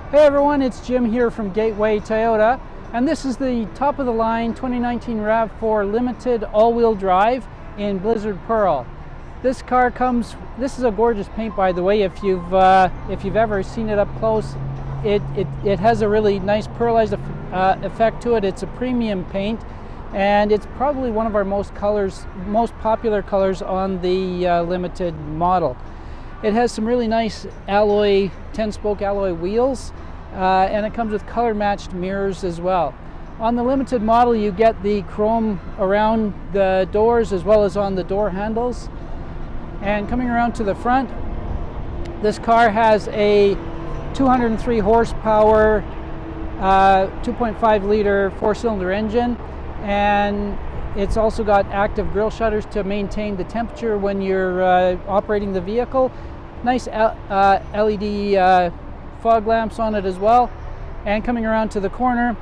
Hey everyone, it's Jim here from Gateway Toyota, and this is the top of the line 2019 RAV4 Limited all-wheel drive in Blizzard Pearl. This car comes, this is a gorgeous paint by the way. If you've ever seen it up close, it has a really nice pearlized effect to it. It's a premium paint, and it's probably one of our most popular colors on the Limited model. It has some really nice alloy, 10-spoke alloy wheels, and it comes with color-matched mirrors as well. On the Limited model, you get the chrome around the doors as well as on the door handles. And coming around to the front, this car has a 203 horsepower, 2.5 liter four-cylinder engine, and it's also got active grille shutters to maintain the temperature when you're operating the vehicle. Nice LED fog lamps on it as well. And coming around to the corner,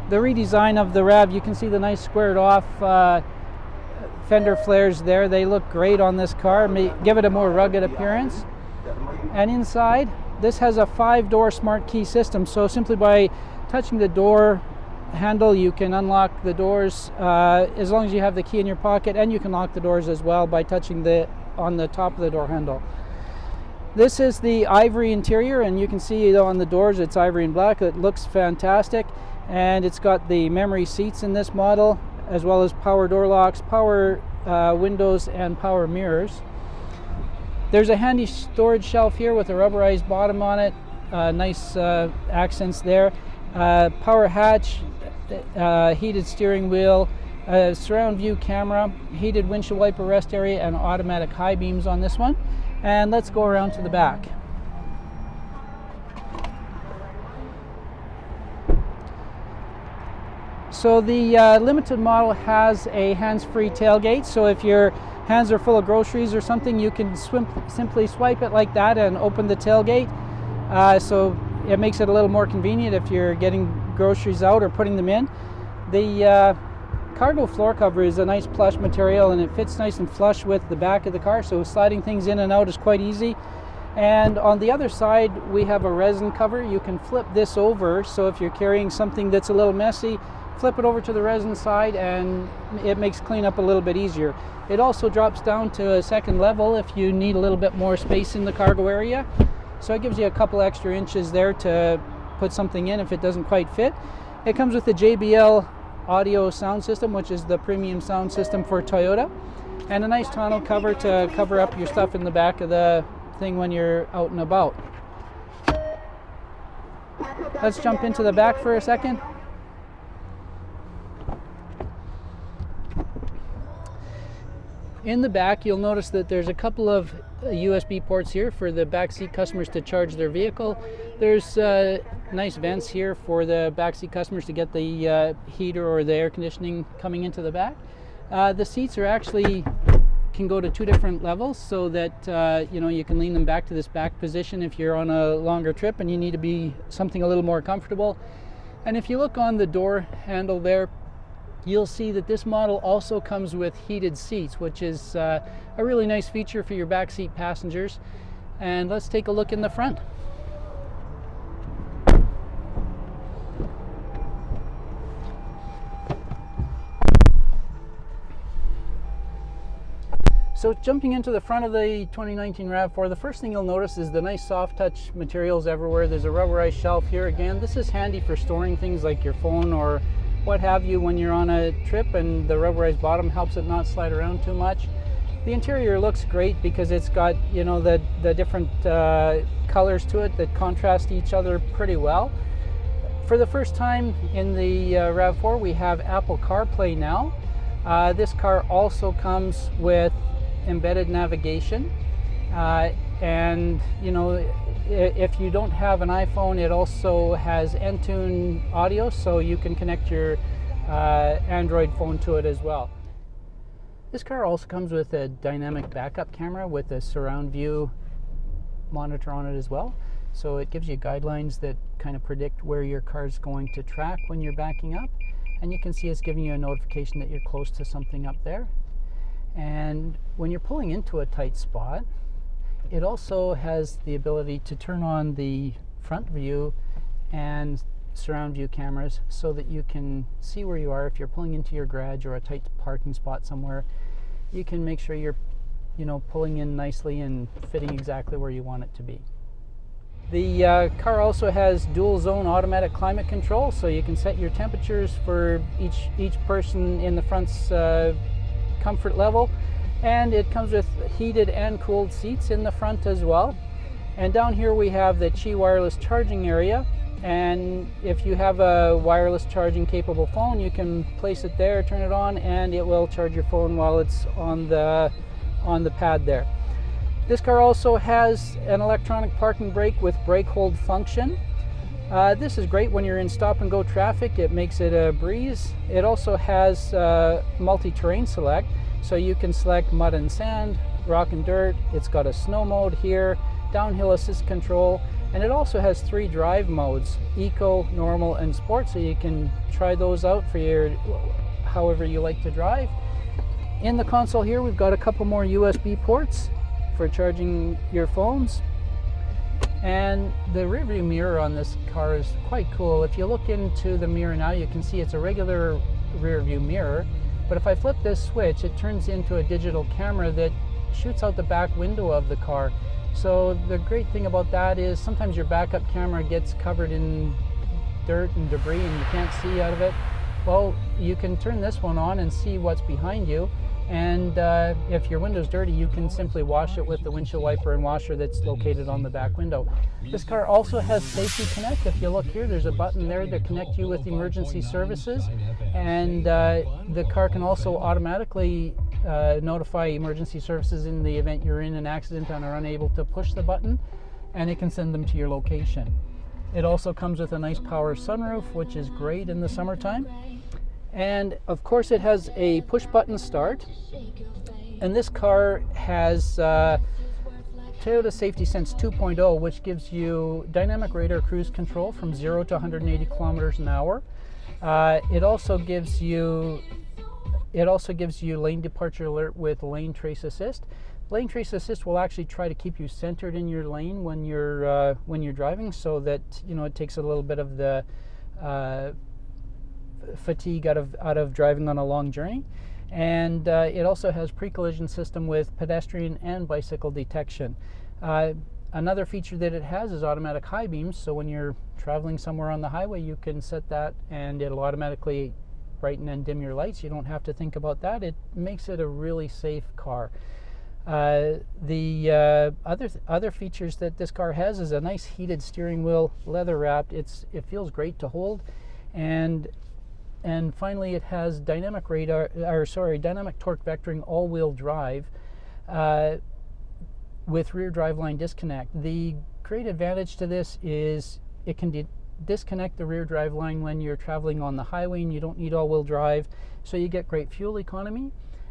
the redesign of the RAV, you can see the nice squared off Fender Flares there. They look great on this car, give it a more rugged appearance. And inside, this has a 5-door smart key system, so simply by touching the door handle you can unlock the doors as long as you have the key in your pocket, and you can lock the doors as well by touching on the top of the door handle. This is the ivory interior, and you can see on the doors it's ivory and black. It looks fantastic, and it's got the memory seats in this model as well as power door locks, power windows, and power mirrors. There's a handy storage shelf here with a rubberized bottom on it, nice accents there. Power hatch, heated steering wheel, surround view camera, heated windshield wiper rest area, and automatic high beams on this one. And let's go around to the back. So the Limited model has a hands-free tailgate, so if your hands are full of groceries or something, you can simply swipe it like that and open the tailgate. So it makes it a little more convenient if you're getting groceries out or putting them in. The cargo floor cover is a nice plush material, and it fits nice and flush with the back of the car, so sliding things in and out is quite easy. And on the other side we have a resin cover. You can flip this over, so if you're carrying something that's a little messy, flip it over to the resin side and it makes cleanup a little bit easier. It also drops down to a second level if you need a little bit more space in the cargo area, so it gives you a couple extra inches there to put something in if it doesn't quite fit. It comes with the JBL audio sound system, which is the premium sound system for Toyota, and a nice tonneau cover to cover up your stuff in the back of the thing when you're out and about. Let's jump into the back for a second. In the back, you'll notice that there's a couple of USB ports here for the backseat customers to charge their vehicle. There's nice vents here for the backseat customers to get the heater or the air conditioning coming into the back. The seats are actually can go to 2 different levels, so that you can lean them back to this back position if you're on a longer trip and you need to be something a little more comfortable. And if you look on the door handle there, you'll see that this model also comes with heated seats, which is a really nice feature for your backseat passengers. And let's take a look in the front. So jumping into the front of the 2019 RAV4, the first thing you'll notice is the nice soft touch materials everywhere. There's a rubberized shelf here. Again, this is handy for storing things like your phone or what have you when you're on a trip, and the rubberized bottom helps it not slide around too much. The interior looks great because it's got the different colors to it that contrast each other pretty well. For the first time in the RAV4, we have Apple Carplay now. This car also comes with embedded navigation, and if you don't have an iPhone, it also has Entune audio, so you can connect your Android phone to it as well. This car also comes with a dynamic backup camera with a surround view monitor on it as well, so it gives you guidelines that kind of predict where your car is going to track when you're backing up, and you can see it's giving you a notification that you're close to something up there. And when you're pulling into a tight spot, it also has the ability to turn on the front view and surround view cameras so that you can see where you are. If you're pulling into your garage or a tight parking spot somewhere, you can make sure you're pulling in nicely and fitting exactly where you want it to be. The car also has dual zone automatic climate control, so you can set your temperatures for each person in the front's comfort level, and it comes with heated and cooled seats in the front as well. And down here we have the Qi wireless charging area, and if you have a wireless charging capable phone, you can place it there, turn it on, and it will charge your phone while it's on the pad there. This car also has an electronic parking brake with brake hold function. This is great when you're in stop and go traffic. It makes it a breeze. It also has multi-terrain select, so you can select mud and sand, rock and dirt. It's got a snow mode here, downhill assist control, and it also has 3 drive modes: eco, normal, and sport, so you can try those out for your however you like to drive. In the console here, we've got a couple more USB ports for charging your phones, and the rear view mirror on this car is quite cool. If you look into the mirror now, you can see it's a regular rear view mirror, but if I flip this switch, it turns into a digital camera that shoots out the back window of the car. So the great thing about that is sometimes your backup camera gets covered in dirt and debris and you can't see out of it. Well, you can turn this one on and see what's behind you. And if your window's dirty, you can simply wash it with the windshield wiper and washer that's located on the back window. This car also has Safety Connect. If you look here, there's a button there to connect you with emergency services. And the car can also automatically notify emergency services in the event you're in an accident and are unable to push the button, and it can send them to your location. It also comes with a nice power sunroof, which is great in the summertime. And of course it has a push button start, and this car has Toyota Safety Sense 2.0, which gives you dynamic radar cruise control from 0 to 180 kilometers an hour. It also gives you lane departure alert with lane trace assist. Lane trace assist will actually try to keep you centered in your lane when you're driving, so that it takes a little bit of the fatigue out of driving on a long journey. And it also has pre-collision system with pedestrian and bicycle detection. Another feature that it has is automatic high beams, so when you're traveling somewhere on the highway, you can set that and it'll automatically brighten and dim your lights. You don't have to think about that. It makes it a really safe car. The other features that this car has is a nice heated steering wheel, leather wrapped. It feels great to hold, and finally it has dynamic torque vectoring all-wheel drive with rear driveline disconnect. The great advantage to this is it can disconnect the rear driveline when you're traveling on the highway and you don't need all-wheel drive, so you get great fuel economy.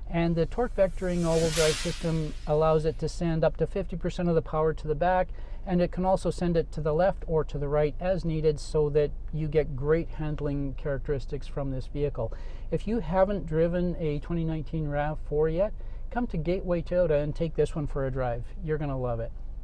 And the torque vectoring all-wheel drive system allows it to send up to 50% of the power to the back, and it can also send it to the left or to the right as needed, so that you get great handling characteristics from this vehicle. If you haven't driven a 2019 RAV4 yet, come to Gateway Toyota and take this one for a drive. You're going to love it.